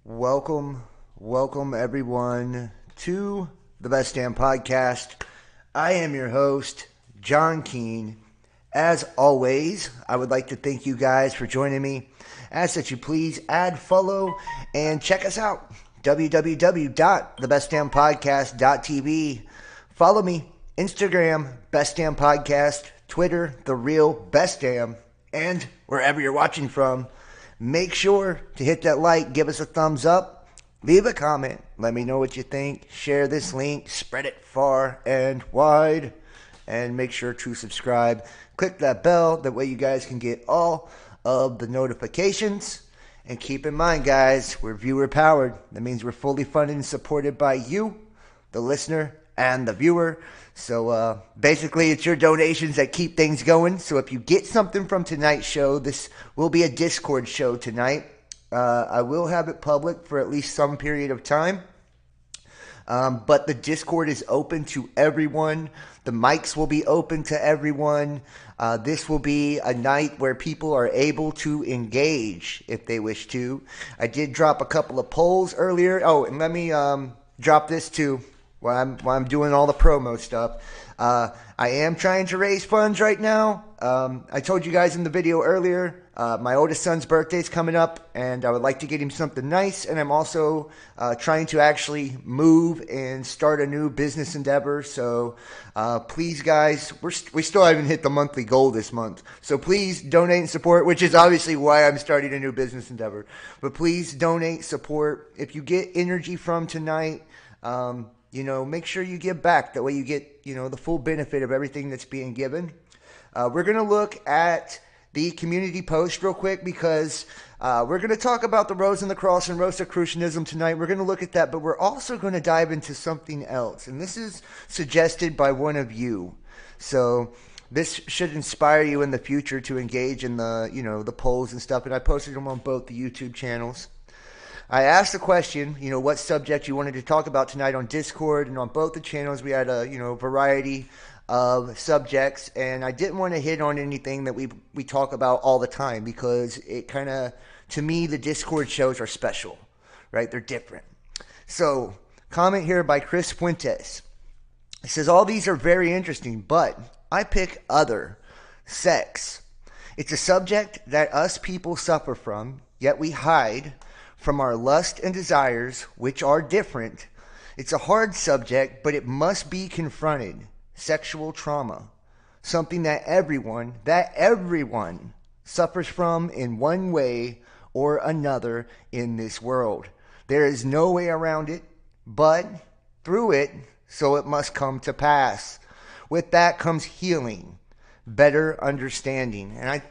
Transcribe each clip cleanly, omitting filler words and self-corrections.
Welcome everyone to the Best Damn Podcast. I am your host, John Keene. As always, I would like to thank you guys for joining me. Ask that you please add, follow, and check us out. www.thebestdamnpodcast.tv. Follow me, Instagram, Best Damn Podcast, Twitter, The Real Best Damn, and wherever you're watching from. Make sure to hit that like, give us a thumbs up, leave a comment, let me know what you think, share this link, spread it far and wide, and make sure to subscribe. Click that bell, that way you guys can get all of the notifications. And keep in mind, guys, we're viewer powered. That means we're fully funded and supported by you, the listener, and the viewer. So basically, it's your donations that keep things going. So if you get something from tonight's show, this will be a Discord show tonight. I will have it public for at least some period of time. But the Discord is open to everyone. The mics will be open to everyone. This will be a night where people are able to engage if they wish to. I did drop a couple of polls earlier. Oh, and let me drop this too. While I'm doing all the promo stuff. I am trying to raise funds right now. I told you guys in the video earlier, my oldest son's birthday is coming up, and I would like to get him something nice. And I'm also trying to actually move and start a new business endeavor. So please, guys, we still haven't hit the monthly goal this month. So please donate and support, which is obviously why I'm starting a new business endeavor. But please donate, support. If you get energy from tonight, make sure you give back. That way you get, the full benefit of everything that's being given. We're going to look at the community post real quick because we're going to talk about the Rose and the Cross and Rosicrucianism tonight. We're going to look at that, but we're also going to dive into something else. And this is suggested by one of you. So this should inspire you in the future to engage in the polls and stuff. And I posted them on both the YouTube channels. I asked the question, what subject you wanted to talk about tonight on Discord, and on both the channels we had a, variety of subjects, and I didn't want to hit on anything that we talk about all the time because it kind of, to me, the Discord shows are special, right? They're different. So, comment here by Chris Fuentes. It says, all these are very interesting, but I pick other, sex. It's a subject that us people suffer from, yet we hide from our lust and desires, which are different. It's a hard subject, but it must be confronted. Sexual trauma, something that everyone suffers from in one way or another in this world. There is no way around it, but through it, so it must come to pass. With that comes healing, better understanding. And I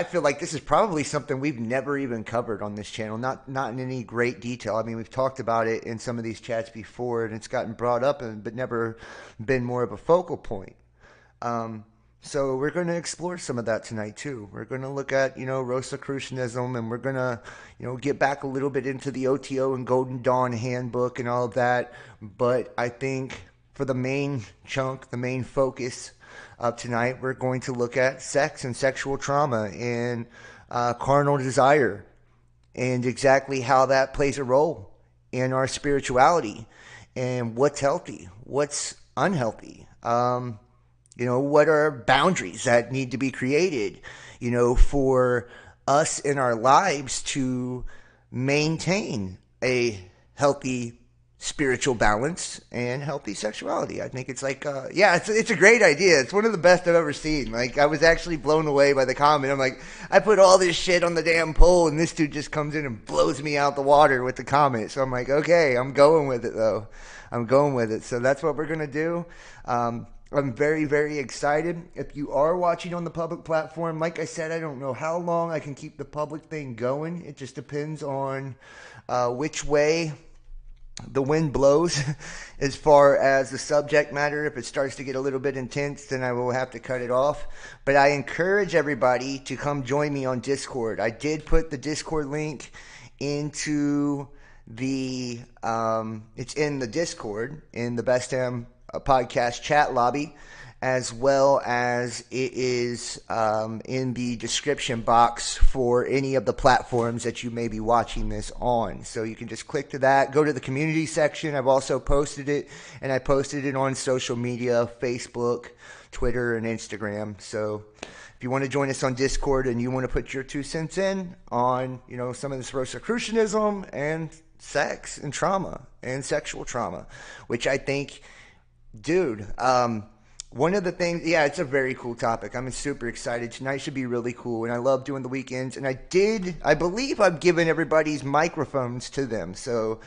feel like this is probably something we've never even covered on this channel, not in any great detail. I mean, we've talked about it in some of these chats before, and it's gotten brought up, but never been more of a focal point. So we're going to explore some of that tonight too. We're going to look at, Rosicrucianism, and we're going to, get back a little bit into the OTO and Golden Dawn handbook and all of that. But I think for the main chunk, the main focus of tonight, we're going to look at sex and sexual trauma and carnal desire and exactly how that plays a role in our spirituality and what's healthy, what's unhealthy. What are boundaries that need to be created, for us in our lives to maintain a healthy spiritual balance and healthy sexuality. I think it's like, it's a great idea. It's one of the best I've ever seen. Like, I was actually blown away by the comment. I'm like, I put all this shit on the damn poll, and this dude just comes in and blows me out the water with the comment. So I'm like, okay, I'm going with it, though. I'm going with it. So that's what we're going to do. I'm very, very excited. If you are watching on the public platform, like I said, I don't know how long I can keep the public thing going. It just depends on which way the wind blows as far as the subject matter. If it starts to get a little bit intense, then I will have to cut it off. But I encourage everybody to come join me on Discord. I did put the Discord link into the it's in the Discord in the Best Damn podcast chat lobby. as well as it is in the description box for any of the platforms that you may be watching this on. So you can just click to that, go to the community section. I've also posted it, and I posted it on social media, Facebook, Twitter, and Instagram. So if you want to join us on Discord and you want to put your 2 cents in on, some of this Rosicrucianism and sex and trauma and sexual trauma, which I think, dude, one of the things, it's a very cool topic. I'm super excited. Tonight should be really cool, and I love doing the weekends. And I believe I've given everybody's microphones to them. So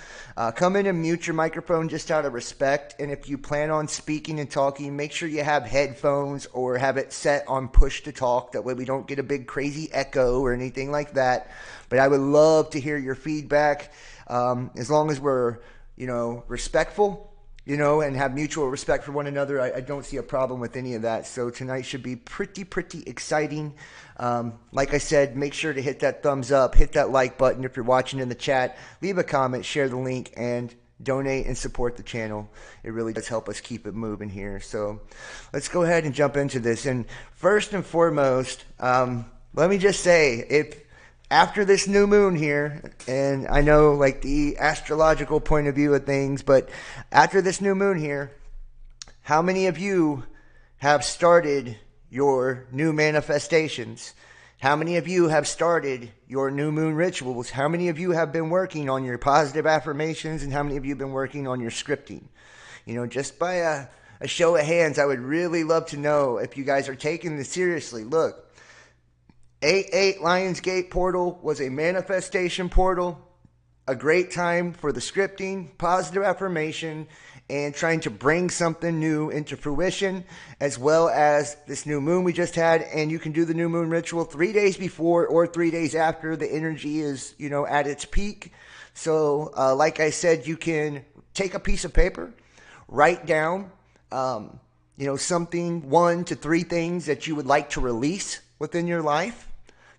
come in and mute your microphone just out of respect. And if you plan on speaking and talking, make sure you have headphones or have it set on push to talk. That way we don't get a big crazy echo or anything like that. But I would love to hear your feedback, as long as we're, respectful. And have mutual respect for one another. I don't see a problem with any of that. So tonight should be pretty exciting. Like I said, make sure to hit that thumbs up, hit that like button if you're watching in the chat, leave a comment, share the link, and donate and support the channel. It really does help us keep it moving here. So let's go ahead and jump into this. And first and foremost, let me just say, after this new moon here, and I know like the astrological point of view of things, but after this new moon here, how many of you have started your new manifestations? How many of you have started your new moon rituals? How many of you have been working on your positive affirmations, and how many of you have been working on your scripting? Just by a show of hands, I would really love to know if you guys are taking this seriously. Look, 8-8 Lionsgate portal was a manifestation portal, a great time for the scripting, positive affirmation, and trying to bring something new into fruition, as well as this new moon we just had. And you can do the new moon ritual 3 days before or 3 days after the energy is, at its peak. So, like I said, you can take a piece of paper, write down, something, 1 to 3 things that you would like to release within your life.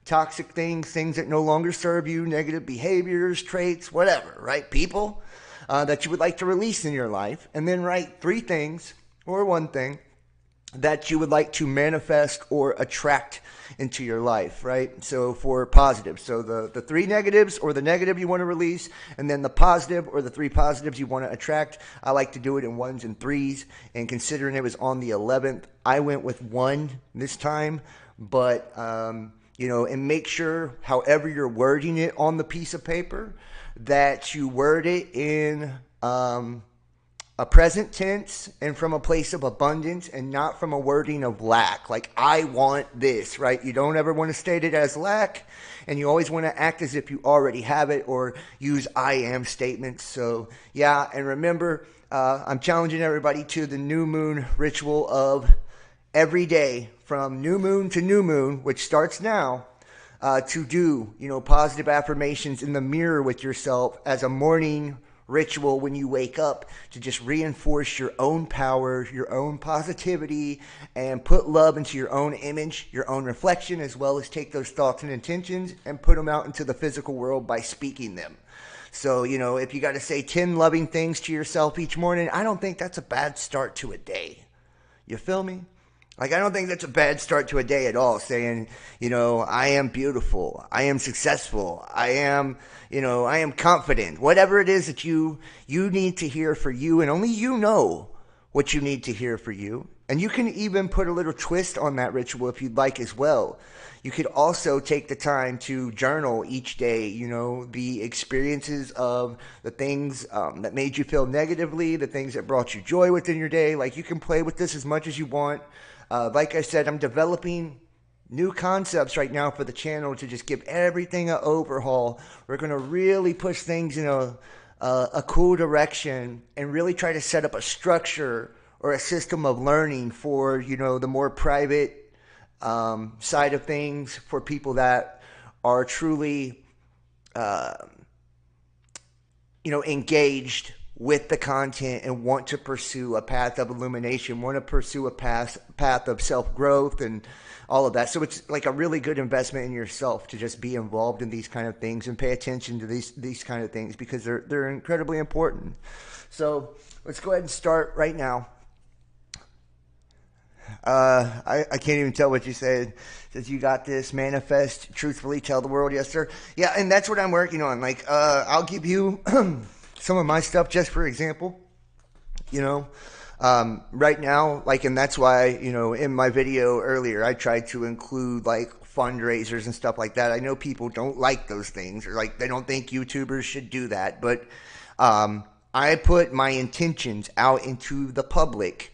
Toxic things that no longer serve you, negative behaviors, traits, whatever, right? People that you would like to release in your life. And then write 3 things or 1 thing that you would like to manifest or attract into your life, right? So for positive. So the 3 negatives or the negative you want to release, and then the positive or the 3 positives you want to attract. I like to do it in 1s and 3s. And considering it was on the 11th, I went with 1 this time. But, and make sure, however you're wording it on the piece of paper, that you word it in a present tense and from a place of abundance, and not from a wording of lack. Like, I want this, right? You don't ever want to state it as lack, and you always want to act as if you already have it, or use I am statements. So, yeah, and remember, I'm challenging everybody to the new moon ritual of every day from new moon to new moon, which starts now, to do, positive affirmations in the mirror with yourself as a morning ritual when you wake up, to just reinforce your own power, your own positivity, and put love into your own image, your own reflection, as well as take those thoughts and intentions and put them out into the physical world by speaking them. So, if you got to say 10 loving things to yourself each morning, I don't think that's a bad start to a day. You feel me? Like, I don't think that's a bad start to a day at all, saying, I am beautiful, I am successful, I am confident. Whatever it is that you need to hear for you, and only you know what you need to hear for you. And you can even put a little twist on that ritual if you'd like as well. You could also take the time to journal each day, the experiences of the things that made you feel negatively, the things that brought you joy within your day. Like, you can play with this as much as you want. Like I said, I'm developing new concepts right now for the channel to just give everything an overhaul. We're going to really push things in a cool direction, and really try to set up a structure or a system of learning for, the more private side of things, for people that are truly, engaged with the content and want to pursue a path of illumination, want to pursue a path of self-growth and all of that. So it's like a really good investment in yourself to just be involved in these kind of things and pay attention to these kind of things, because they're incredibly important. So let's go ahead and start right now. I can't even tell what you said. It says you got this. Manifest truthfully. Tell the world. Yes, sir. Yeah, and that's what I'm working on. Like, I'll give you some of my stuff just for example. You know, right now, like, and that's why, in my video earlier, I tried to include like fundraisers and stuff like that. I know people don't like those things, or like they don't think YouTubers should do that, but I put my intentions out into the public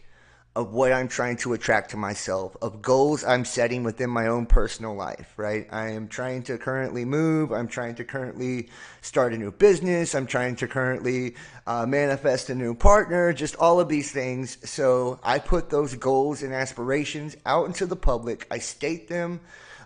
of what I'm trying to attract to myself, of goals I'm setting within my own personal life, right? I am trying to currently move. I'm trying to currently start a new business. I'm trying to currently manifest a new partner, just all of these things. So I put those goals and aspirations out into the public. I state them,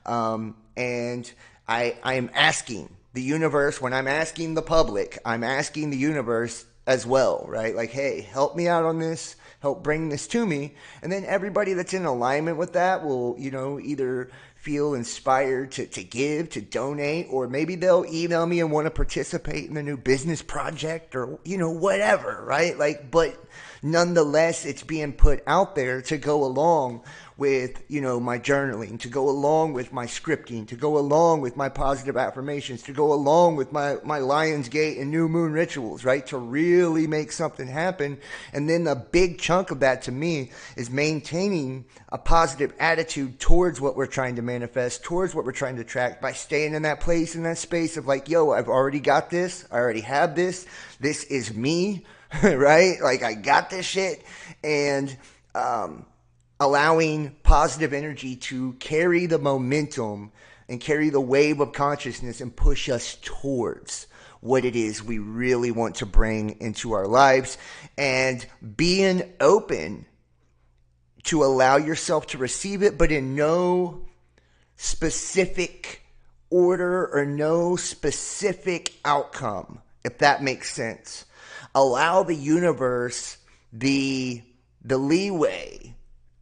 and I am asking the universe, when I'm asking the public, I'm asking the universe as well, right? Like, hey, help me out on this. Help bring this to me. And then everybody that's in alignment with that will, either feel inspired to give, to donate, or maybe they'll email me and want to participate in the new business project or, whatever, right? Like, but nonetheless, it's being put out there to go along with, my journaling, to go along with my scripting, to go along with my positive affirmations, to go along with my Lion's Gate and new moon rituals, right? To really make something happen. And then a big chunk of that to me is maintaining a positive attitude towards what we're trying to manifest, towards what we're trying to attract, by staying in that place, in that space of like, yo, I've already got this. I already have this. This is me, right? Like, I got this shit. And, allowing positive energy to carry the momentum and carry the wave of consciousness and push us towards what it is we really want to bring into our lives, and being open to allow yourself to receive it, but in no specific order or no specific outcome, if that makes sense. Allow the universe the leeway,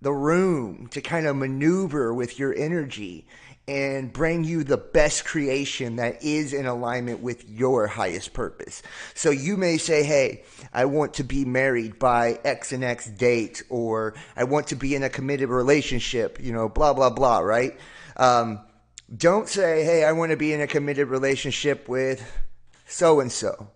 the room to kind of maneuver with your energy and bring you the best creation that is in alignment with your highest purpose. So you may say, hey, I want to be married by X and X date, or I want to be in a committed relationship, blah, blah, blah, right? Don't say, hey, I want to be in a committed relationship with so-and-so.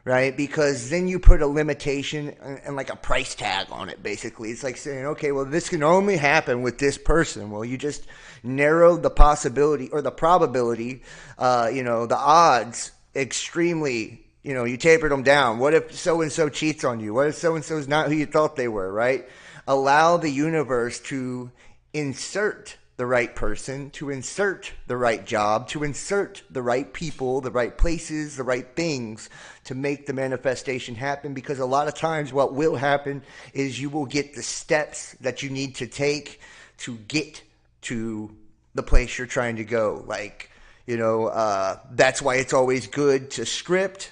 Right? Because then you put a limitation and like a price tag on it, basically. It's like saying, okay, well, this can only happen with this person. Well, you just narrowed the possibility or the probability, the odds extremely, you tapered them down. What if so-and-so cheats on you? What if so-and-so is not who you thought they were, right? Allow the universe to insert the right person, to insert the right job, to insert the right people, the right places, the right things to make the manifestation happen. Because a lot of times what will happen is you will get the steps that you need to take to get to the place you're trying to go. Like, that's why it's always good to script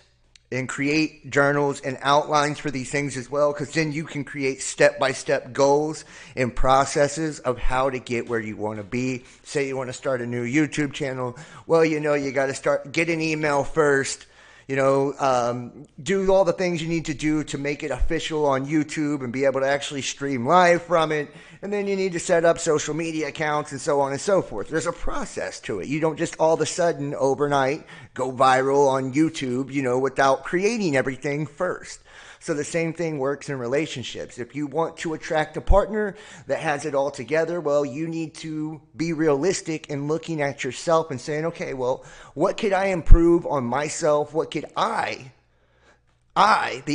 and create journals and outlines for these things as well, because then you can create step-by-step goals and processes of how to get where you want to be. Say you want to start a new YouTube channel. Well, you got to get an email first, do all the things you need to do to make it official on YouTube and be able to actually stream live from it. And then you need to set up social media accounts and so on and so forth. There's a process to it. You don't just all of a sudden overnight go viral on YouTube, without creating everything first. So the same thing works in relationships. If you want to attract a partner that has it all together, well, you need to be realistic in looking at yourself and saying, okay, well, what could I improve on myself? What could the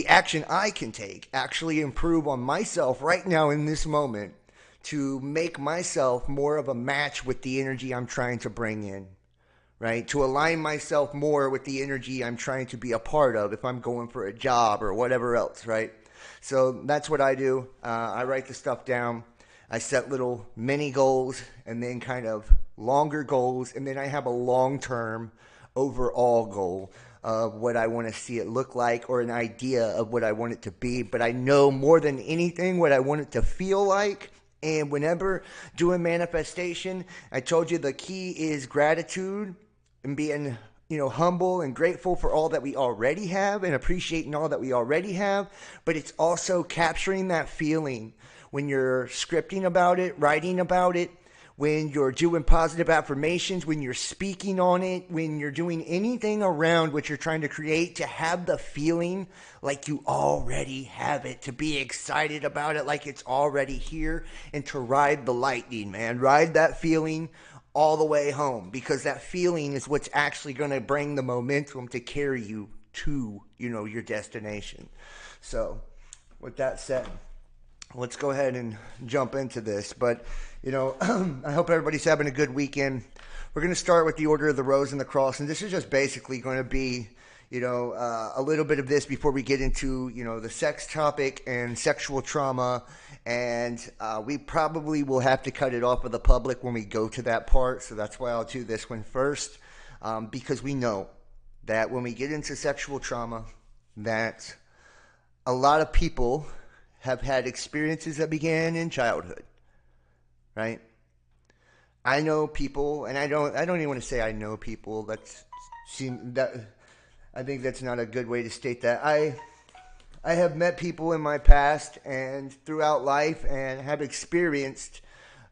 action I can take, actually improve on myself right now in this moment to make myself more of a match with the energy I'm trying to bring in, right? To align myself more with the energy I'm trying to be a part of if I'm going for a job or whatever else, right? So that's what I do. I write the stuff down. I set little mini goals and then kind of longer goals. And then I have a long-term overall goal of what I want to see it look like, or an idea of what I want it to be. But I know more than anything what I want it to feel like. And whenever doing manifestation, I told you the key is gratitude and being, humble and grateful for all that we already have and appreciating all that we already have. But it's also capturing that feeling when you're scripting about it, writing about it, when you're doing positive affirmations, when you're speaking on it, when you're doing anything around what you're trying to create, to have the feeling like you already have it, to be excited about it like it's already here, and to ride the lightning, man. Ride that feeling all the way home, because that feeling is what's actually going to bring the momentum to carry you to, your destination. So, with that said, let's go ahead and jump into this. But, I hope everybody's having a good weekend. We're going to start with the Order of the Rose and the Cross. And this is just basically going to be, a little bit of this before we get into, the sex topic and sexual trauma. And we probably will have to cut it off of the public when we go to that part. So that's why I'll do this one first. Because we know that when we get into sexual trauma, that a lot of people have had experiences that began in childhood, right? I know people, and I don't even want to say I know people. I think that's not a good way to state that. I have met people in my past and throughout life, and have experienced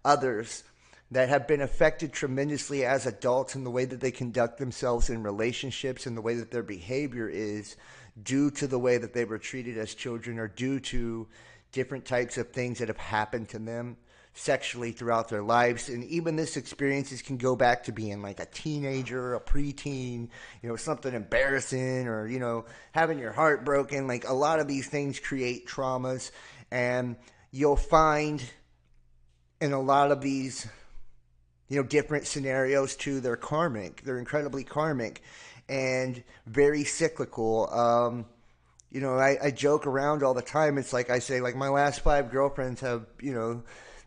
others that have been affected tremendously as adults in the way that they conduct themselves in relationships and the way that their behavior is, due to the way that they were treated as children, or due to different types of things that have happened to them sexually throughout their lives. And even this experiences can go back to being like a teenager, a preteen, something embarrassing, or, having your heart broken. Like, a lot of these things create traumas, and you'll find in a lot of these, different scenarios too, they're karmic. They're incredibly karmic and very cyclical. I joke around all the time. It's like I say, like, my last 5 girlfriends have,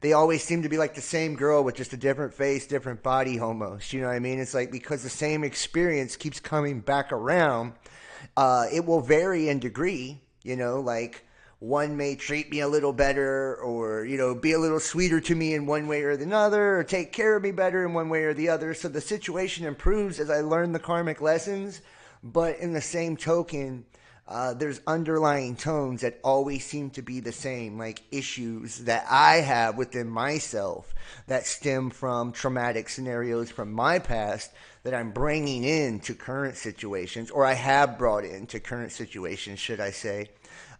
they always seem to be like the same girl with just a different face, different body almost. You know what I mean? It's like, because the same experience keeps coming back around. It will vary in degree, like, one may treat me a little better, or, be a little sweeter to me in one way or another, or take care of me better in one way or the other. So the situation improves as I learn the karmic lessons. But in the same token, there's underlying tones that always seem to be the same, like issues that I have within myself that stem from traumatic scenarios from my past that I'm bringing into current situations, or I have brought into current situations, should I say.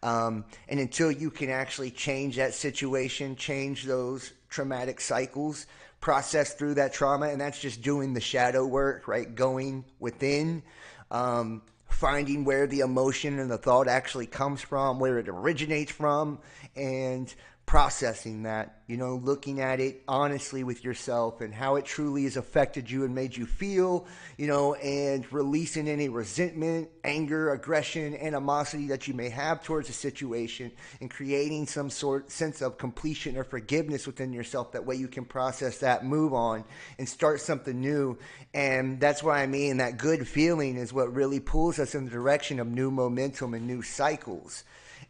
And until you can actually change that situation, change those traumatic cycles, process through that trauma, and that's just doing the shadow work, right? Going within, finding where the emotion and the thought actually comes from, where it originates from, and processing that, looking at it honestly with yourself and how it truly has affected you and made you feel, and releasing any resentment, anger, aggression, animosity that you may have towards a situation, and creating some sense of completion or forgiveness within yourself. That way you can process that, move on, and start something new. And that's what I mean. That good feeling is what really pulls us in the direction of new momentum and new cycles,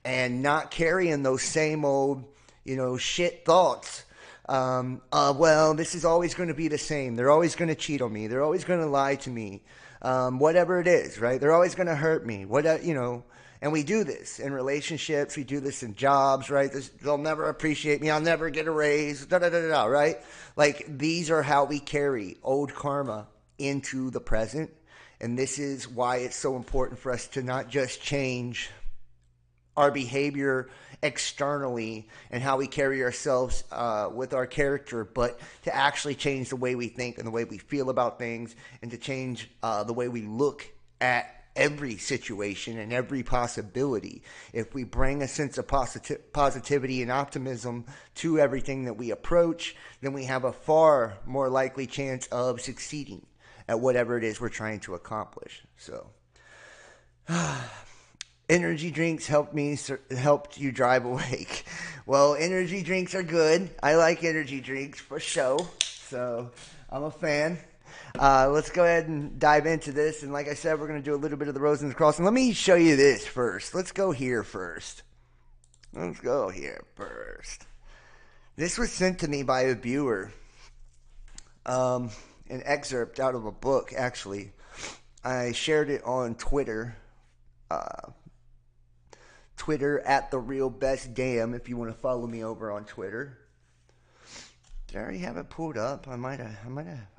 and not carrying those same old, shit thoughts. Well, this is always going to be the same. They're always going to cheat on me. They're always going to lie to me. Whatever it is, right? They're always going to hurt me. And we do this in relationships. We do this in jobs, right? They'll never appreciate me. I'll never get a raise, right? Like, these are how we carry old karma into the present. And this is why it's so important for us to not just change our behavior externally and how we carry ourselves with our character, but to actually change the way we think and the way we feel about things, and to change the way we look at every situation and every possibility. If we bring a sense of positivity and optimism to everything that we approach, then we have a far more likely chance of succeeding at whatever it is we're trying to accomplish. So energy drinks helped you drive awake. Well, energy drinks are good. I like energy drinks for sure. So I'm a fan. Let's go ahead and dive into this. And like I said, we're going to do a little bit of the Rose and the Cross. And let me show you this first. Let's go here first. This was sent to me by a viewer. An excerpt out of a book, actually. I shared it on Twitter. Twitter at the real best damn if you want to follow me over on Twitter. Did I already have it pulled up? I might have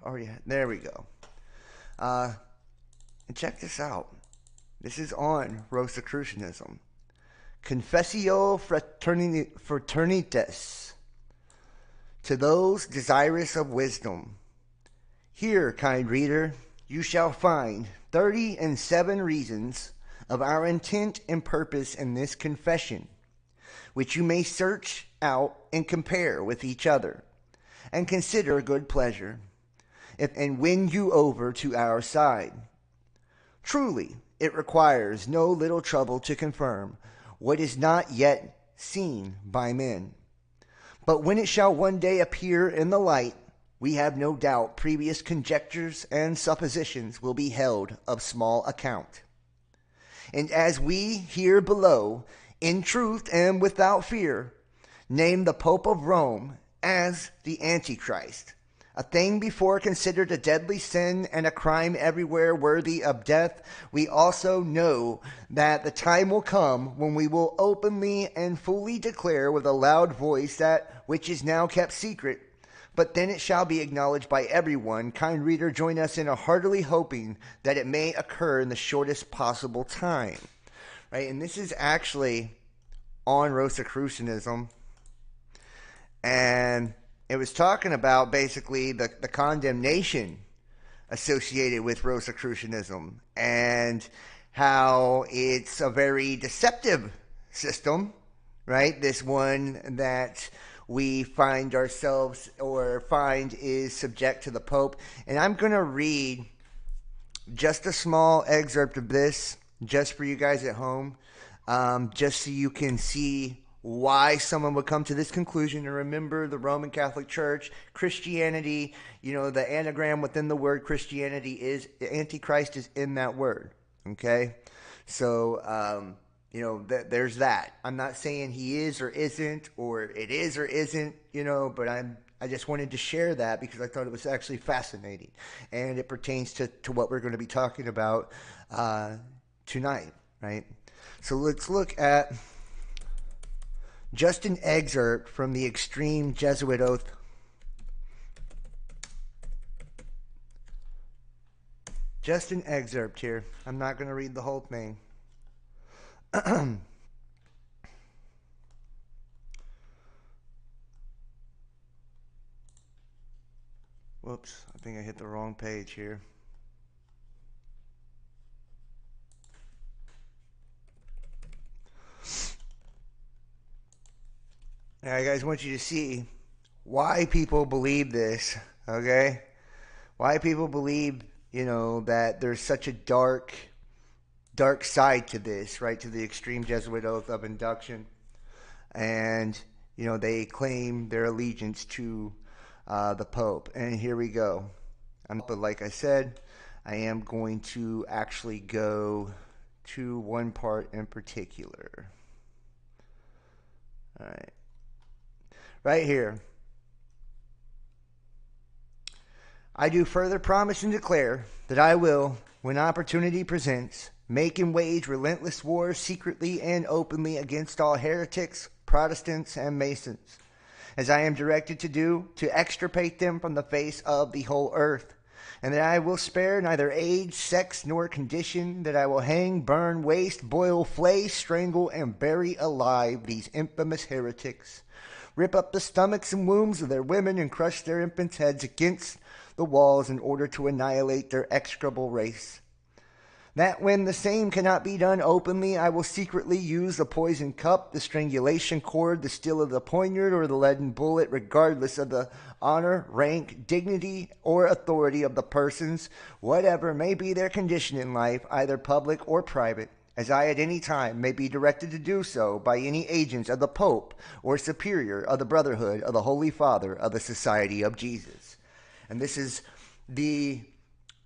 already had. There we go. And check this out. This is on Rosicrucianism. Confessio fraternitas. To those desirous of wisdom. Here, kind reader, you shall find 37 reasons of our intent and purpose in this confession, which you may search out and compare with each other, and consider good pleasure, and win you over to our side. Truly, it requires no little trouble to confirm what is not yet seen by men. But when it shall one day appear in the light, we have no doubt previous conjectures and suppositions will be held of small account. And as we here below, in truth and without fear, name the Pope of Rome as the Antichrist, a thing before considered a deadly sin and a crime everywhere worthy of death, we also know that the time will come when we will openly and fully declare with a loud voice that which is now kept secret, but then it shall be acknowledged by everyone. Kind reader, join us in a heartily hoping that it may occur in the shortest possible time. Right? And this is actually on Rosicrucianism. And it was talking about basically the condemnation associated with Rosicrucianism and how it's a very deceptive system, right? This one that we find ourselves or find is subject to the Pope. And I'm going to read just a small excerpt of this just for you guys at home, just so you can see why someone would come to this conclusion. And remember, the Roman Catholic Church, Christianity, the anagram within the word Christianity is Antichrist is in that word. Okay? So, there's that. I'm not saying he is or isn't, or it is or isn't, but I just wanted to share that because I thought it was actually fascinating. And it pertains to what we're going to be talking about tonight, right? So let's look at just an excerpt from the Extreme Jesuit Oath. Just an excerpt here. I'm not going to read the whole thing. Whoops, I think I hit the wrong page here. Now, guys, I want you to see why people believe this, okay? Why people believe, that there's such a dark side to this, right? To the Extreme Jesuit Oath of Induction. And, they claim their allegiance to the Pope. And here we go. But like I said, I am going to actually go to one part in particular. All right. Right here. I do further promise and declare that I will, when opportunity presents, make and wage relentless war secretly and openly against all heretics, Protestants, and Masons, as I am directed to do, to extirpate them from the face of the whole earth, and that I will spare neither age, sex, nor condition, that I will hang, burn, waste, boil, flay, strangle, and bury alive these infamous heretics, rip up the stomachs and wombs of their women, and crush their infants' heads against the walls in order to annihilate their execrable race. That when the same cannot be done openly, I will secretly use the poisoned cup, the strangulation cord, the steel of the poniard, or the leaden bullet, regardless of the honor, rank, dignity, or authority of the persons, whatever may be their condition in life, either public or private, as I at any time may be directed to do so by any agents of the Pope or Superior of the Brotherhood of the Holy Father of the Society of Jesus. And this is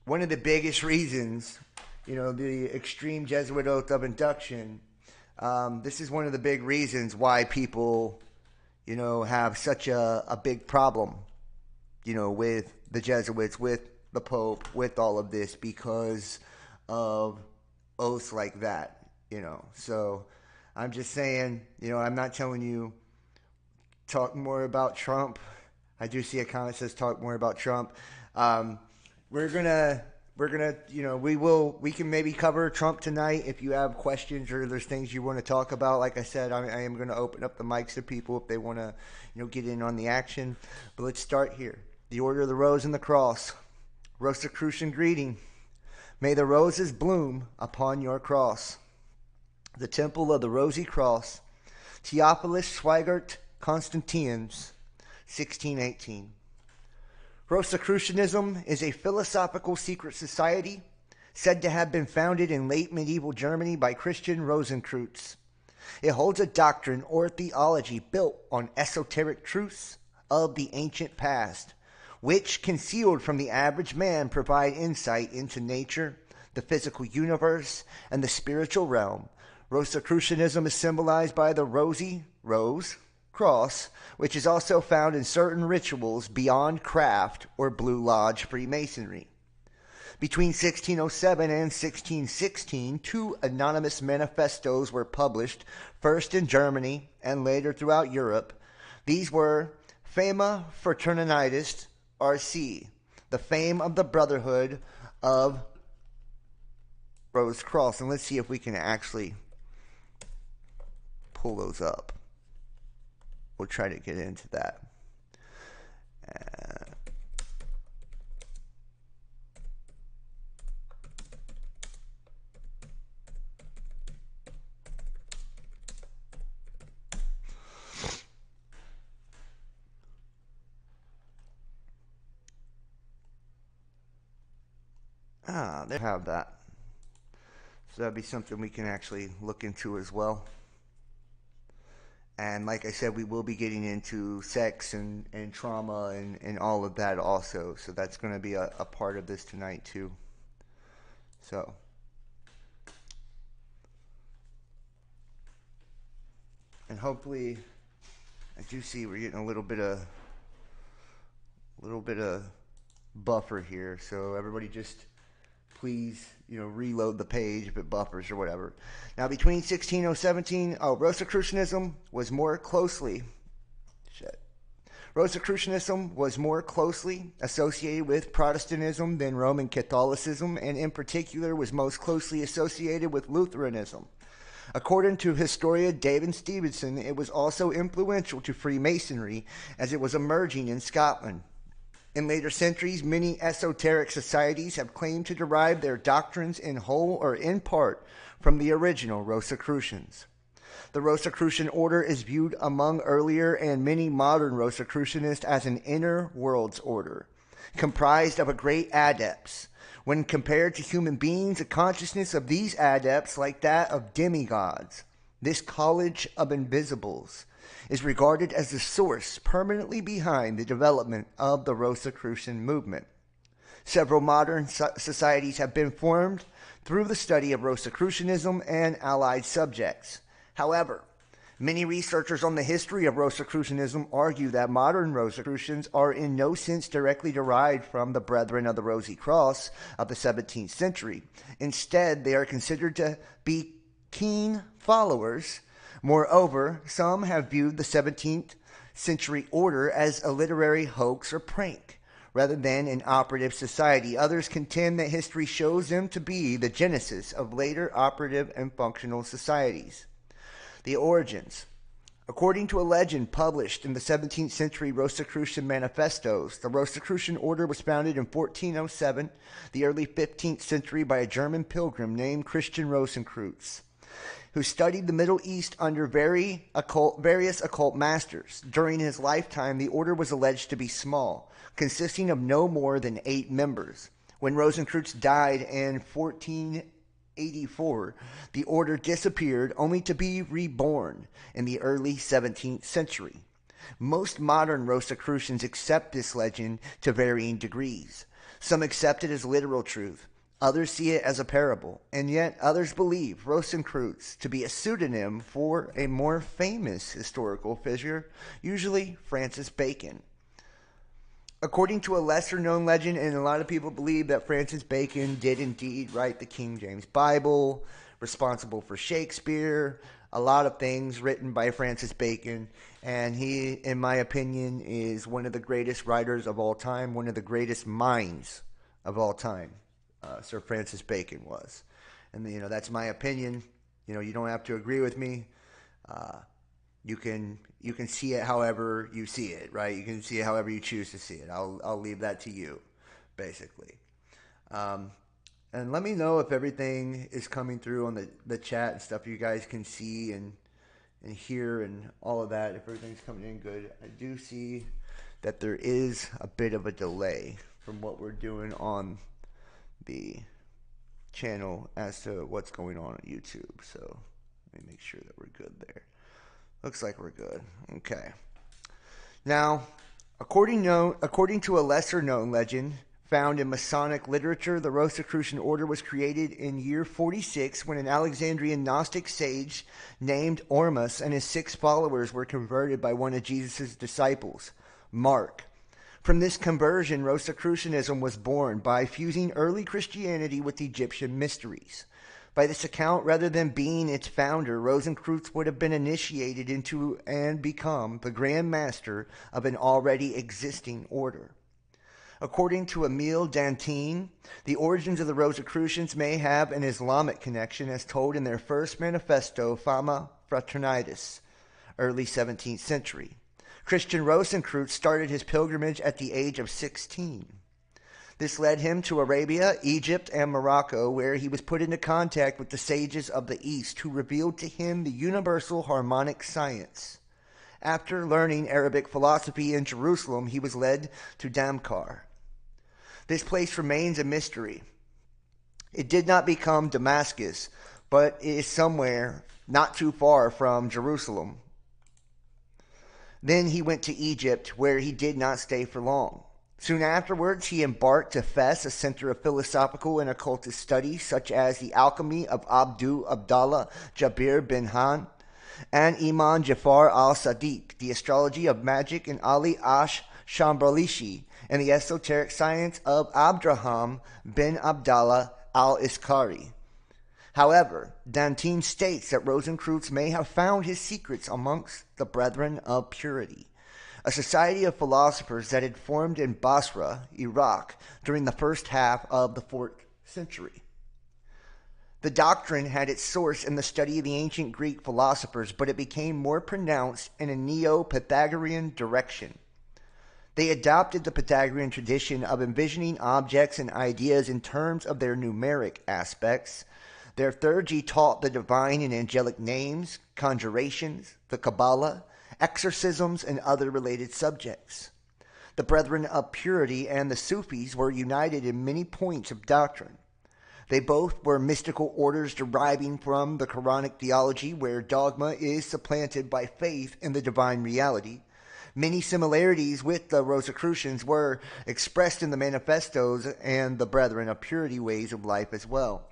one of the biggest reasons, the Extreme Jesuit Oath of Induction. This is one of the big reasons why people, have such a big problem, with the Jesuits, with the Pope, with all of this, because of oaths like that, So I'm just saying, I'm not telling you talk more about Trump. I do see a comment that says talk more about Trump. We're gonna, we can maybe cover Trump tonight if you have questions or there's things you want to talk about. Like I said, I am going to open up the mics to people if they want to, get in on the action. But let's start here. The Order of the Rose and the Cross. Rosicrucian greeting. May the roses bloom upon your cross. The Temple of the Rosy Cross. Theophilus Schweigert Constantians, 1618. Rosicrucianism is a philosophical secret society said to have been founded in late medieval Germany by Christian Rosenkreuz. It holds a doctrine or theology built on esoteric truths of the ancient past, which, concealed from the average man, provide insight into nature, the physical universe, and the spiritual realm. Rosicrucianism is symbolized by the rose cross, which is also found in certain rituals beyond craft or Blue Lodge Freemasonry. Between 1607 and 1616, 2 anonymous manifestos were published, first in Germany and later throughout Europe. These were Fama Fraternitas RC, the fame of the Brotherhood of Rose Cross. And let's see if we can actually pull those up. We'll try to get into that. They have that. So that'd be something we can actually look into as well. And like I said, we will be getting into sex and trauma and all of that also. So that's going to be a part of this tonight too. So. And hopefully, I do see we're getting a little bit of buffer here. So everybody just please, reload the page if it buffers or whatever. Now, between 1617, Rosicrucianism was more closely associated with Protestantism than Roman Catholicism, and in particular was most closely associated with Lutheranism. According to historian David Stevenson, it was also influential to Freemasonry as it was emerging in Scotland. In later centuries, many esoteric societies have claimed to derive their doctrines in whole or in part from the original Rosicrucians. The Rosicrucian order is viewed among earlier and many modern Rosicrucianists as an inner worlds order, comprised of a great adepts. When compared to human beings, the consciousness of these adepts, like that of demigods, this college of invisibles, is regarded as the source permanently behind the development of the Rosicrucian movement. Several modern societies have been formed through the study of Rosicrucianism and allied subjects. However, many researchers on the history of Rosicrucianism argue that modern Rosicrucians are in no sense directly derived from the Brethren of the Rosy Cross of the 17th century. Instead, they are considered to be keen followers. Moreover, some have viewed the 17th century order as a literary hoax or prank, rather than an operative society. Others contend that history shows them to be the genesis of later operative and functional societies. The origins. According to a legend published in the 17th century Rosicrucian manifestos, the Rosicrucian order was founded in 1407, the early 15th century, by a German pilgrim named Christian Rosenkreuz, who studied the Middle East under various occult masters. During his lifetime, the order was alleged to be small, consisting of no more than 8 members. When Rosenkreuz died in 1484, the order disappeared, only to be reborn in the early 17th century. Most modern Rosicrucians accept this legend to varying degrees. Some accept it as literal truth. Others see it as a parable, and yet others believe Rosenkreuz to be a pseudonym for a more famous historical figure, usually Francis Bacon. According to a lesser-known legend, and a lot of people believe that Francis Bacon did indeed write the King James Bible, responsible for Shakespeare, a lot of things written by Francis Bacon, and he, in my opinion, is one of the greatest writers of all time, one of the greatest minds of all time. Sir Francis Bacon was. And, that's my opinion. You don't have to agree with me. You can see it however you see it, right? You can see it however you choose to see it. I'll leave that to you, basically. And let me know if everything is coming through on the chat and stuff. You guys can see and hear and all of that. If everything's coming in good, I do see that there is a bit of a delay from what we're doing on the channel as to what's going on YouTube. So let me make sure that we're good there. Looks like we're good. Okay. Now, according to a lesser known legend found in Masonic literature, the Rosicrucian order was created in year 46 when an Alexandrian Gnostic sage named Ormus and his 6 followers were converted by one of Jesus' disciples, Mark. From this conversion, Rosicrucianism was born by fusing early Christianity with Egyptian mysteries. By this account, rather than being its founder, Rosencreutz would have been initiated into and become the Grand Master of an already existing order. According to Emile Dantine, the origins of the Rosicrucians may have an Islamic connection as told in their first manifesto, Fama Fraternitas, early 17th century. Christian Rosenkreutz started his pilgrimage at the age of 16. This led him to Arabia, Egypt, and Morocco, where he was put into contact with the sages of the East, who revealed to him the universal harmonic science. After learning Arabic philosophy in Jerusalem, he was led to Damkar. This place remains a mystery. It did not become Damascus, but it is somewhere not too far from Jerusalem. Then he went to Egypt, where he did not stay for long. Soon afterwards, he embarked to Fez, a center of philosophical and occultist studies, such as the alchemy of Abdallah Jabir bin Han and Imam Jafar al-Sadiq, the astrology of magic in Ali Ash-Shambralishi, and the esoteric science of Abdraham bin Abdallah al-Iskari. However, Dantine states that Rosenkreutz may have found his secrets amongst the Brethren of Purity, a society of philosophers that had formed in Basra, Iraq, during the first half of the 4th century. The doctrine had its source in the study of the ancient Greek philosophers, but it became more pronounced in a Neo-Pythagorean direction. They adopted the Pythagorean tradition of envisioning objects and ideas in terms of their numeric aspects. Their theurgy taught the divine and angelic names, conjurations, the Kabbalah, exorcisms, and other related subjects. The Brethren of Purity and the Sufis were united in many points of doctrine. They both were mystical orders deriving from the Quranic theology, where dogma is supplanted by faith in the divine reality. Many similarities with the Rosicrucians were expressed in the manifestos and the Brethren of Purity ways of life as well.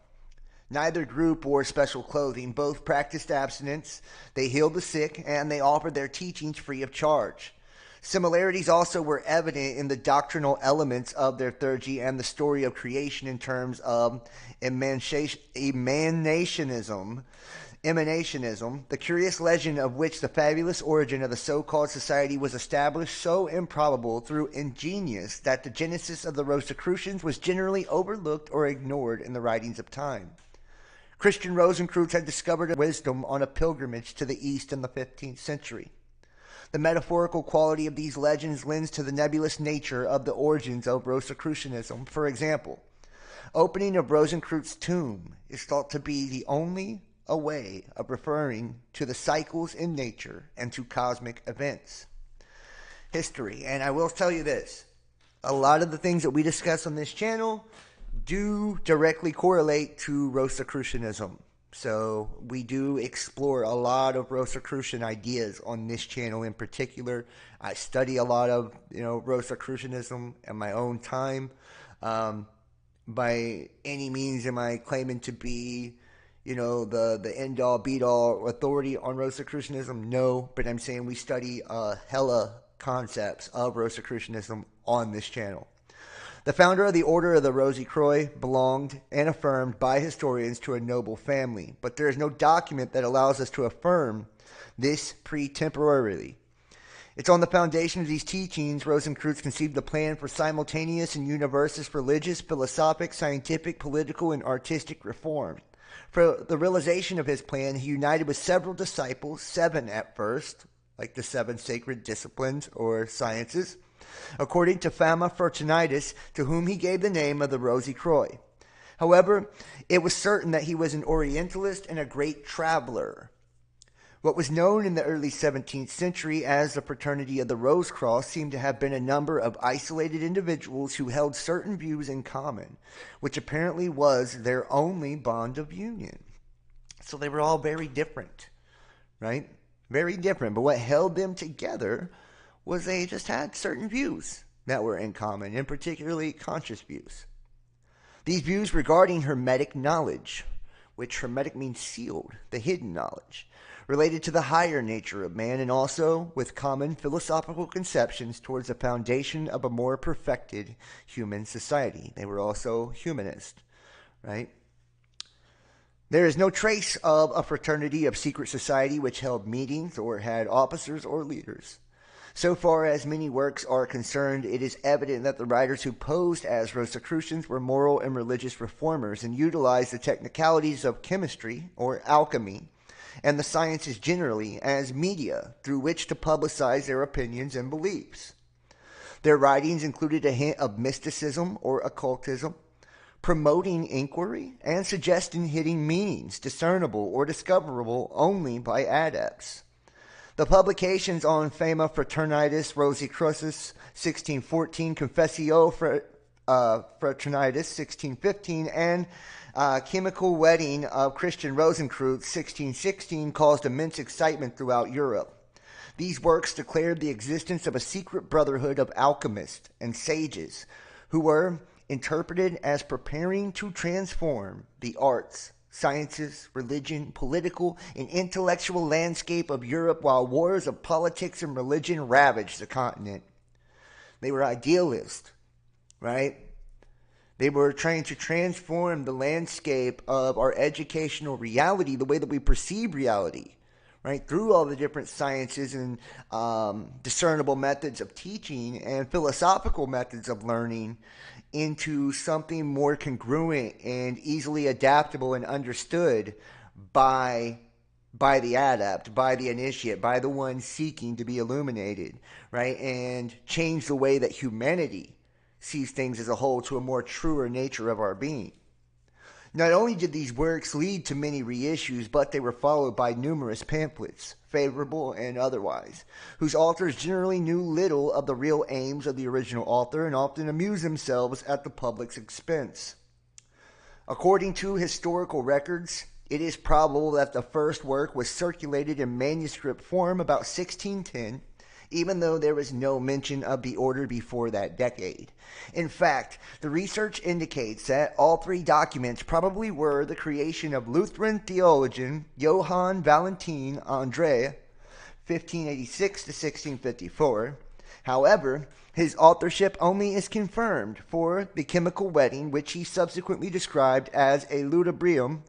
Neither group wore special clothing. Both practiced abstinence. They healed the sick, and they offered their teachings free of charge. Similarities also were evident in the doctrinal elements of their theurgy and the story of creation in terms of emanationism, the curious legend of which the fabulous origin of the so-called society was established so improbable through ingenious that the genesis of the Rosicrucians was generally overlooked or ignored in the writings of time. Christian Rosenkreutz had discovered wisdom on a pilgrimage to the East in the 15th century. The metaphorical quality of these legends lends to the nebulous nature of the origins of Rosicrucianism. For example, opening of Rosenkreuz's tomb is thought to be the only a way of referring to the cycles in nature and to cosmic events. History. And I will tell you this, a lot of the things that we discuss on this channel do directly correlate to Rosicrucianism. So we do explore a lot of Rosicrucian ideas on this channel in particular. I study a lot of, Rosicrucianism in my own time. By any means am I claiming to be, the end-all, beat-all authority on Rosicrucianism? No, but I'm saying we study hella concepts of Rosicrucianism on this channel. The founder of the Order of the Rosy Croix belonged and affirmed by historians to a noble family, but there is no document that allows us to affirm this pretemporarily. It's on the foundation of these teachings Rosenkreutz conceived the plan for simultaneous and universalist religious, philosophic, scientific, political, and artistic reform. For the realization of his plan, he united with several disciples, 7 at first, like the 7 sacred disciplines or sciences, according to Fama Fortunatus, to whom he gave the name of the Rosy Croix. However, it was certain that he was an Orientalist and a great traveler. What was known in the early 17th century as the Fraternity of the Rose Cross seemed to have been a number of isolated individuals who held certain views in common, which apparently was their only bond of union. So they were all very different, right? Very different. But what held them together was they just had certain views that were in common, and particularly conscious views. These views regarding Hermetic knowledge, which Hermetic means sealed, the hidden knowledge, related to the higher nature of man, and also with common philosophical conceptions towards the foundation of a more perfected human society. They were also humanist, right? There is no trace of a fraternity of secret society which held meetings or had officers or leaders. So far as many works are concerned, it is evident that the writers who posed as Rosicrucians were moral and religious reformers and utilized the technicalities of chemistry or alchemy and the sciences generally as media through which to publicize their opinions and beliefs. Their writings included a hint of mysticism or occultism, promoting inquiry and suggesting hidden meanings discernible or discoverable only by adepts. The publications on Fama Fraternitas Rosicrucis 1614, Confessio Fraternitas 1615, and Chemical Wedding of Christian Rosenkreutz 1616 caused immense excitement throughout Europe. These works declared the existence of a secret brotherhood of alchemists and sages who were interpreted as preparing to transform the arts, sciences, religion, political, and intellectual landscape of Europe while wars of politics and religion ravaged the continent. They were idealists, right? They were trying to transform the landscape of our educational reality, the way that we perceive reality, right? Through all the different sciences and discernible methods of teaching and philosophical methods of learning into something more congruent and easily adaptable and understood by the adept, by the initiate, by the one seeking to be illuminated, right? And change the way that humanity sees things as a whole to a more truer nature of our being. Not only did these works lead to many reissues, but they were followed by numerous pamphlets, favorable and otherwise, whose authors generally knew little of the real aims of the original author and often amused themselves at the public's expense. According to historical records, it is probable that the first work was circulated in manuscript form about 1610, even though there was no mention of the order before that decade. In fact, the research indicates that all 3 documents probably were the creation of Lutheran theologian Johann Valentin Andre, 1586 to 1654. However, his authorship only is confirmed for the Chemical Wedding, which he subsequently described as a ludibrium.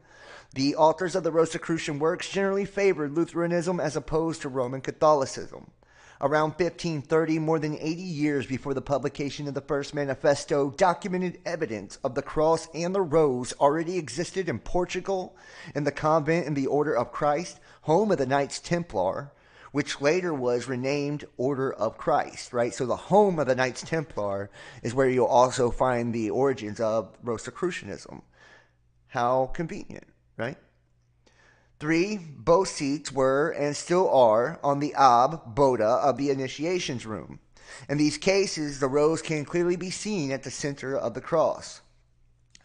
The authors of the Rosicrucian works generally favored Lutheranism as opposed to Roman Catholicism. Around 1530, more than 80 years before the publication of the first manifesto, documented evidence of the cross and the rose already existed in Portugal, in the convent in the Order of Christ, home of the Knights Templar, which later was renamed Order of Christ, right? So the home of the Knights Templar is where you'll also find the origins of Rosicrucianism. How convenient, right? 3, both seats were and still are on the Boda of the initiations room. In these cases, the rose can clearly be seen at the center of the cross.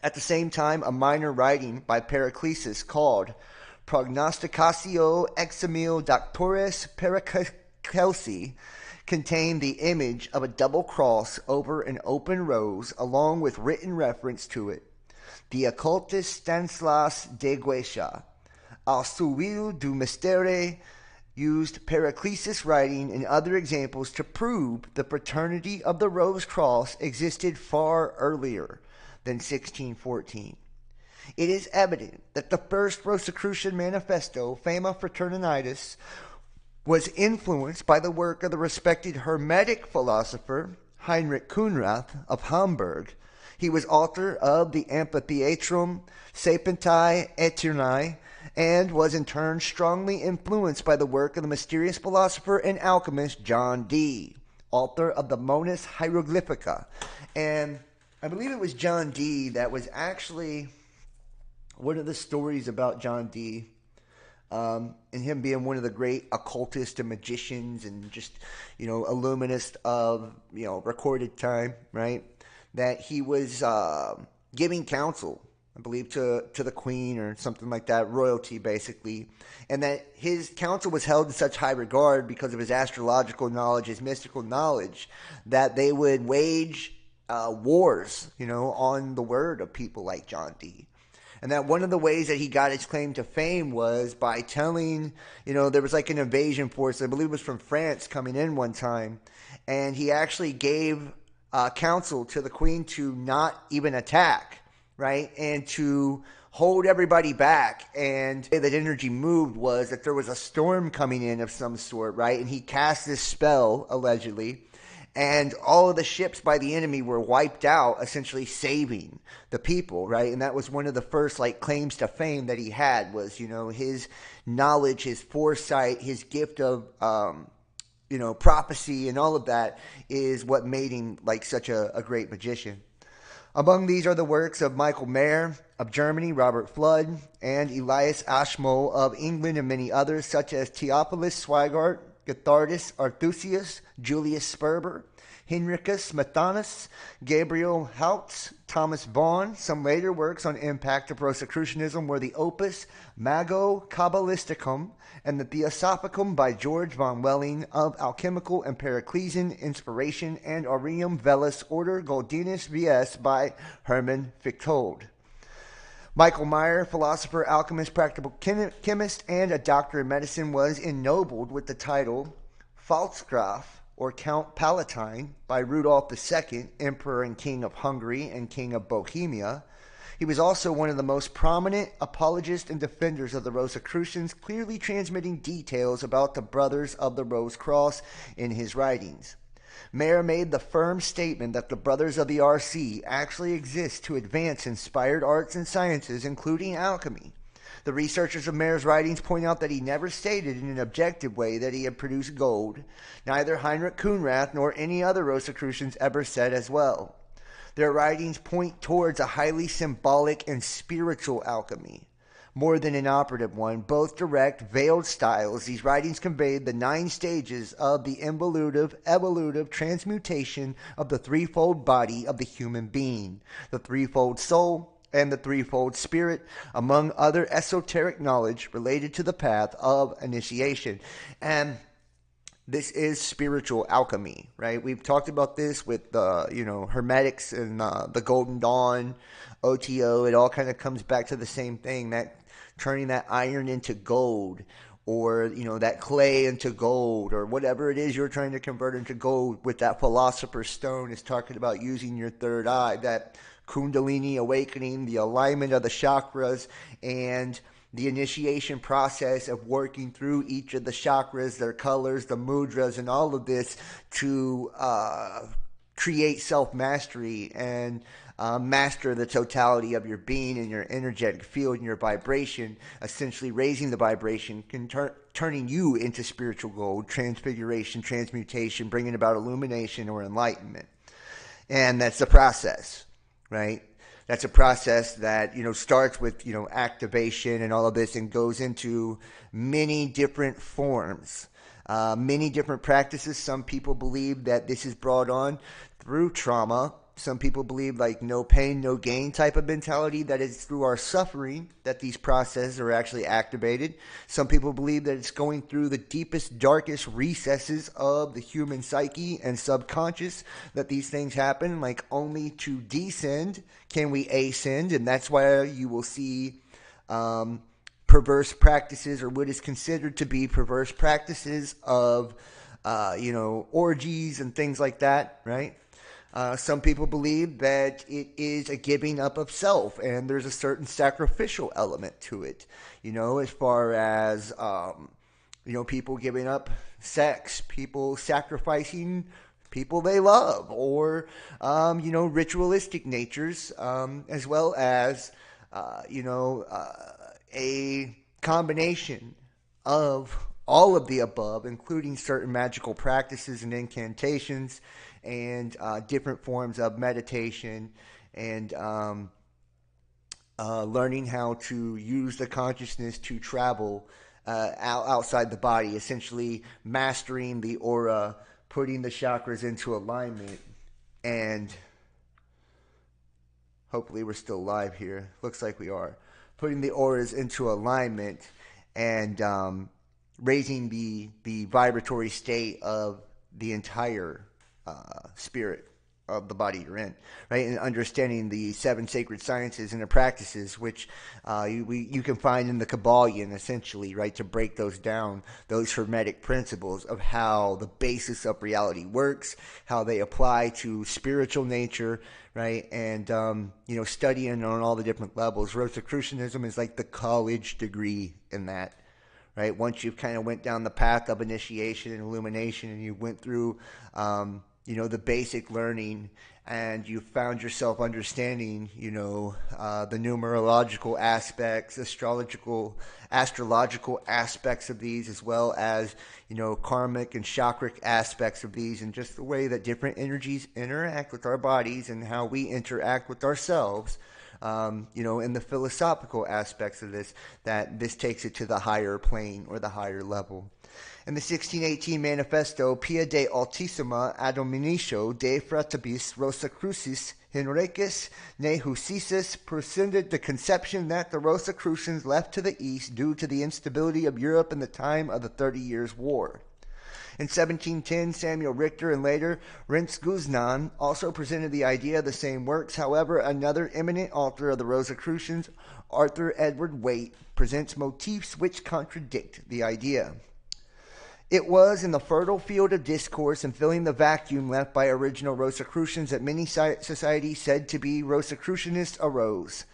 At the same time, a minor writing by Paracelsus called Prognosticatio Eximil Doctoris Paracelsi contained the image of a double cross over an open rose along with written reference to it. The Occultus Stanislas de Guecha, Al Suil du Mystere used Paracelsus writing and other examples to prove the fraternity of the Rose Cross existed far earlier than 1614. It is evident that the first Rosicrucian Manifesto, Fama Fraternitas, was influenced by the work of the respected Hermetic philosopher Heinrich Kunrath of Hamburg. He was author of the Amphitheatrum Sapientiae Aeterni, and was in turn strongly influenced by the work of the mysterious philosopher and alchemist John Dee, author of the Monas Hieroglyphica. And I believe it was John Dee that was actually one of the stories about John Dee, and him being one of the great occultists and magicians and just, illuminist of, recorded time, right? That he was giving counsel, I believe, to the queen or something like that, royalty basically, and that his counsel was held in such high regard because of his astrological knowledge, his mystical knowledge, that they would wage wars, on the word of people like John Dee. And that one of the ways that he got his claim to fame was by telling, there was like an invasion force, I believe it was from France, coming in one time, and he actually gave counsel to the queen to not even attack, right, and to hold everybody back. And the way that energy moved was that there was a storm coming in of some sort, right, and he cast this spell, allegedly, and all of the ships by the enemy were wiped out, essentially saving the people, right? And that was one of the first, claims to fame that he had was, his knowledge, his foresight, his gift of, prophecy and all of that is what made him, such a great magician. Among these are the works of Michael Mayer of Germany, Robert Flood, and Elias Ashmole of England, and many others, such as Theophilus Swigart, Gothardus Arthusius, Julius Sperber, Henricus Mathanus, Gabriel Hautz, Thomas Vaughan. Some later works on impact of Rosicrucianism were the Opus Mago Kabbalisticum and the Theosophicum by George von Welling of alchemical and Paracelsian inspiration, and Aureum Velis Order Goldinus VS by Hermann Fichtold. Michael Meyer, philosopher, alchemist, practical chemist, and a doctor in medicine, was ennobled with the title Pfalzgraf, or Count Palatine, by Rudolf II, Emperor and King of Hungary and King of Bohemia. He was also one of the most prominent apologists and defenders of the Rosicrucians, clearly transmitting details about the Brothers of the Rose Cross in his writings. Mayer made the firm statement that the Brothers of the RC actually exist to advance inspired arts and sciences, including alchemy. The researchers of Mayer's writings point out that he never stated in an objective way that he had produced gold. Neither Heinrich Kunrath nor any other Rosicrucians ever said as well. Their writings point towards a highly symbolic and spiritual alchemy, more than an operative one, both direct, veiled styles. These writings conveyed the 9 stages of the involutive, evolutive transmutation of the threefold body of the human being, the threefold soul, and the threefold spirit, among other esoteric knowledge related to the path of initiation. And this is spiritual alchemy, right? We've talked about this with the, Hermetics and the Golden Dawn, OTO. It all kind of comes back to the same thing, that turning that iron into gold, or, that clay into gold, or whatever it is you're trying to convert into gold with that philosopher's stone is talking about using your third eye, that Kundalini awakening, the alignment of the chakras, and the initiation process of working through each of the chakras, their colors, the mudras, and all of this to create self-mastery and master the totality of your being and your energetic field and your vibration, essentially raising the vibration, turning you into spiritual gold, transfiguration, transmutation, bringing about illumination or enlightenment. And that's the process, right? That's a process that, starts with, activation and all of this, and goes into many different forms, many different practices. Some people believe that this is brought on through trauma. Some people believe no pain, no gain type of mentality, that it's through our suffering that these processes are actually activated. Some people believe that it's going through the deepest, darkest recesses of the human psyche and subconscious that these things happen, only to descend can we ascend. And that's why you will see perverse practices, or what is considered to be perverse practices of, orgies and things like that, right? Some people believe that it is a giving up of self, and there's a certain sacrificial element to it, as far as, people giving up sex, people sacrificing people they love, or, ritualistic natures, as well as, a combination of all of the above, including certain magical practices and incantations and different forms of meditation and learning how to use the consciousness to travel outside the body, essentially mastering the aura, putting the chakras into alignment, and hopefully we're still live here. Looks like we are. Putting the auras into alignment and raising the vibratory state of the entire spirit of the body you're in, right? And understanding the 7 sacred sciences and the practices, which you can find in the Kabbalion, essentially, right? To break those down, those hermetic principles of how the basis of reality works, how they apply to spiritual nature, right? And, studying on all the different levels. Rosicrucianism is like the college degree in that, right? Once you've kind of went down the path of initiation and illumination, and you went through, the basic learning, and you found yourself understanding, the numerological aspects, astrological aspects of these, as well as, karmic and chakric aspects of these, and just the way that different energies interact with our bodies and how we interact with ourselves, in the philosophical aspects of this, that this takes it to the higher plane or the higher level. In the 1618 Manifesto, Pia de Altissima Admonicio de Fratibus Rosicrucis Henriques ne Husicis presented the conception that the Rosicrucians left to the east due to the instability of Europe in the time of the 30 Years' War. In 1710, Samuel Richter and later Renz Guzman also presented the idea of the same works. However, another eminent author of the Rosicrucians, Arthur Edward Waite, presents motifs which contradict the idea. It was in the fertile field of discourse and filling the vacuum left by original Rosicrucians that many societies said to be Rosicrucianists arose.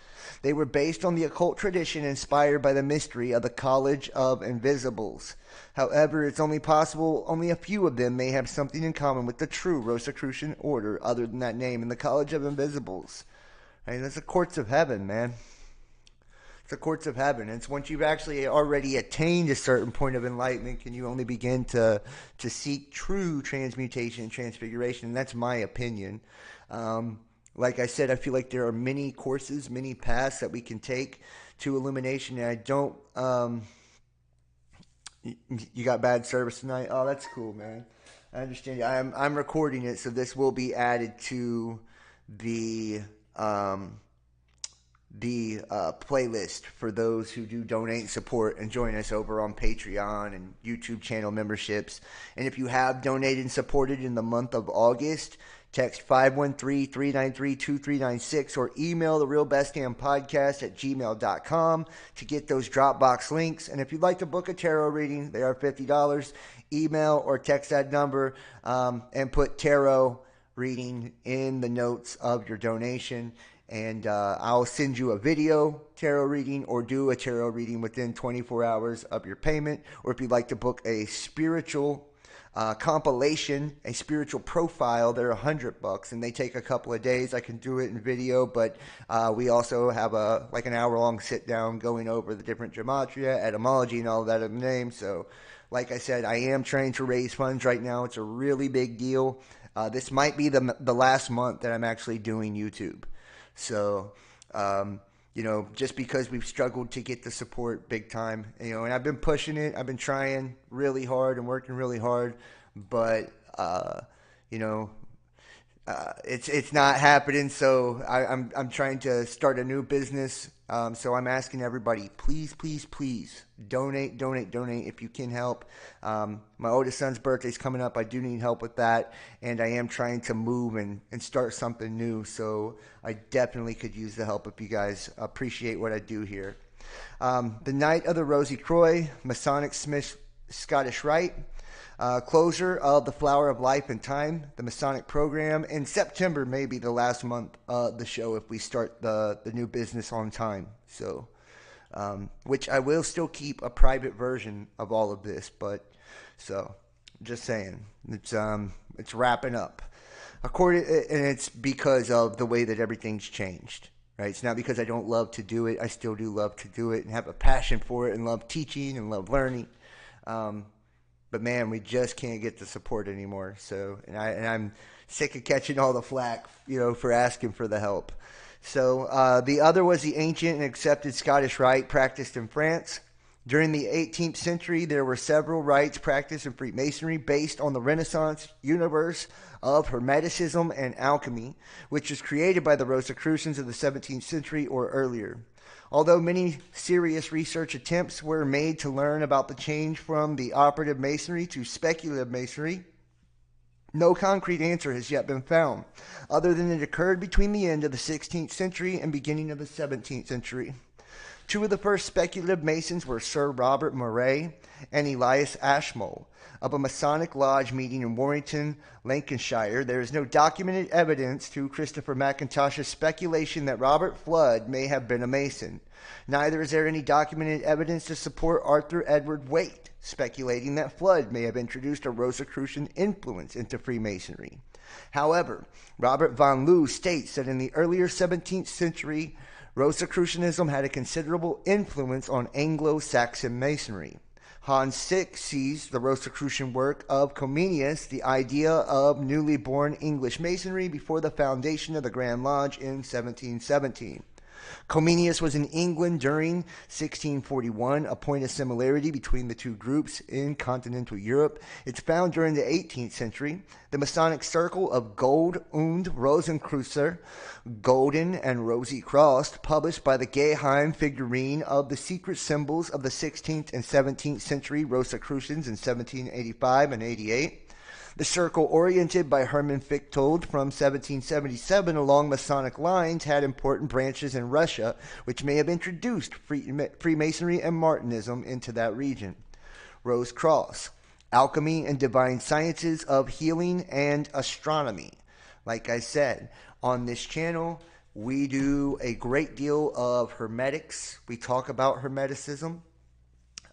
They were based on the occult tradition inspired by the mystery of the College of Invisibles. However, it's only possible only a few of them may have something in common with the true Rosicrucian order other than that name, in the College of Invisibles. Right? That's the courts of heaven, man. The courts of heaven. It's once you've actually already attained a certain point of enlightenment can you only begin to seek true transmutation and transfiguration. And that's my opinion. Like I said, I feel like there are many courses, many paths that we can take to illumination. And I don't... you got bad service tonight? Oh, that's cool, man. I understand. I'm recording it, so this will be added to the playlist for those who do donate and support and join us over on Patreon and YouTube channel memberships. And if you have donated and supported in the month of August, text 513-393-2396 or email therealbestdampodcast@gmail.com to get those Dropbox links. And if you'd like to book a tarot reading, they are $50. Email or text that number and put tarot reading in the notes of your donation. And I'll send you a video tarot reading or do a tarot reading within 24 hours of your payment. Or if you'd like to book a spiritual compilation, a spiritual profile, they're $100 and they take a couple of days. I can do it in video, but we also have an hour-long sit-down going over the different gematria, etymology, and all of that in the name. So, like I said, I am trying to raise funds right now. It's a really big deal. This might be the last month that I'm actually doing YouTube. So, just because we've struggled to get the support big time, and I've been pushing it. I've been trying really hard and working really hard, but, it's not happening. So I'm trying to start a new business. So I'm asking everybody, please, please, please donate if you can help. My oldest son's birthday's coming up. I do need help with that. And I am trying to move and start something new. So I definitely could use the help if you guys appreciate what I do here. The Knight of the Rosy Croix, Masonic Smith Scottish Rite, closure of the Flower of Life and Time, the Masonic program. In September may be the last month of the show if we start the new business on time. So, which I will still keep a private version of all of this, but so just saying, it's wrapping up. And it's because of the way that everything's changed. Right? It's not because I don't love to do it. I still do love to do it and have a passion for it and love teaching and love learning. But man, we just can't get the support anymore. So, and I'm sick of catching all the flack, for asking for the help. So, the other was the ancient and accepted Scottish Rite practiced in France. During the 18th century, there were several rites practiced in Freemasonry based on the Renaissance universe of Hermeticism and alchemy, which was created by the Rosicrucians of the 17th century or earlier. Although many serious research attempts were made to learn about the change from the operative masonry to speculative masonry, no concrete answer has yet been found, other than it occurred between the end of the 16th century and beginning of the 17th century. Two of the first speculative Masons were Sir Robert Moray and Elias Ashmole. Of a Masonic lodge meeting in Warrington, Lancashire, there is no documented evidence to Christopher McIntosh's speculation that Robert Flood may have been a Mason. Neither is there any documented evidence to support Arthur Edward Waite speculating that Flood may have introduced a Rosicrucian influence into Freemasonry. However, Robert von Loo states that in the earlier 17th century, Rosicrucianism had a considerable influence on Anglo-Saxon Masonry. Hans Sick sees the Rosicrucian work of Comenius, the idea of newly born English Masonry before the foundation of the Grand Lodge in 1717. Comenius was in England during 1641, a point of similarity between the two groups in continental Europe. It's found during the 18th century. The Masonic Circle of Gold und Rosenkreuz, Golden and Rosy Crossed, published by the Geheim figurine of the secret symbols of the 16th and 17th century Rosicrucians in 1785 and 88. The circle, oriented by Hermann Fichtold from 1777 along Masonic lines, had important branches in Russia, which may have introduced Freemasonry and Martinism into that region. Rose Cross, alchemy and divine sciences of healing and astronomy. Like I said, on this channel, we do a great deal of hermetics. We talk about hermeticism.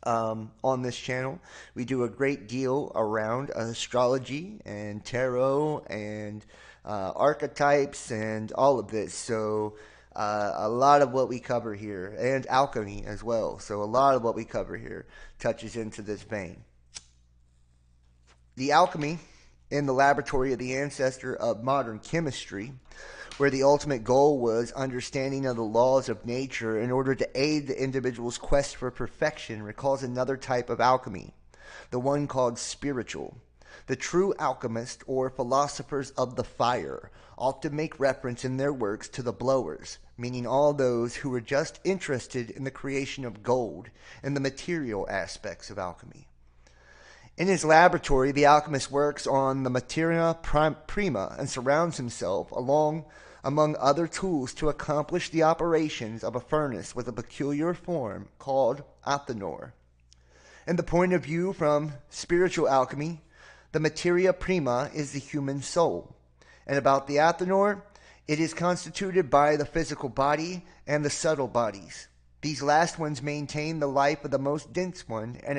On this channel, we do a great deal around astrology and tarot and archetypes and all of this. So a lot of what we cover here, and alchemy as well. So a lot of what we cover here touches into this vein. The alchemy in the laboratory of the ancestor of modern chemistry, where the ultimate goal was understanding of the laws of nature in order to aid the individual's quest for perfection, recalls another type of alchemy, the one called spiritual. The true alchemists, or philosophers of the fire, often make reference in their works to the blowers, meaning all those who were just interested in the creation of gold and the material aspects of alchemy. In his laboratory, the alchemist works on the materia prima and surrounds himself among other tools to accomplish the operations of a furnace with a peculiar form called athanor. In the point of view from spiritual alchemy, the materia prima is the human soul. And about the athanor, it is constituted by the physical body and the subtle bodies. These last ones maintain the life of the most dense one and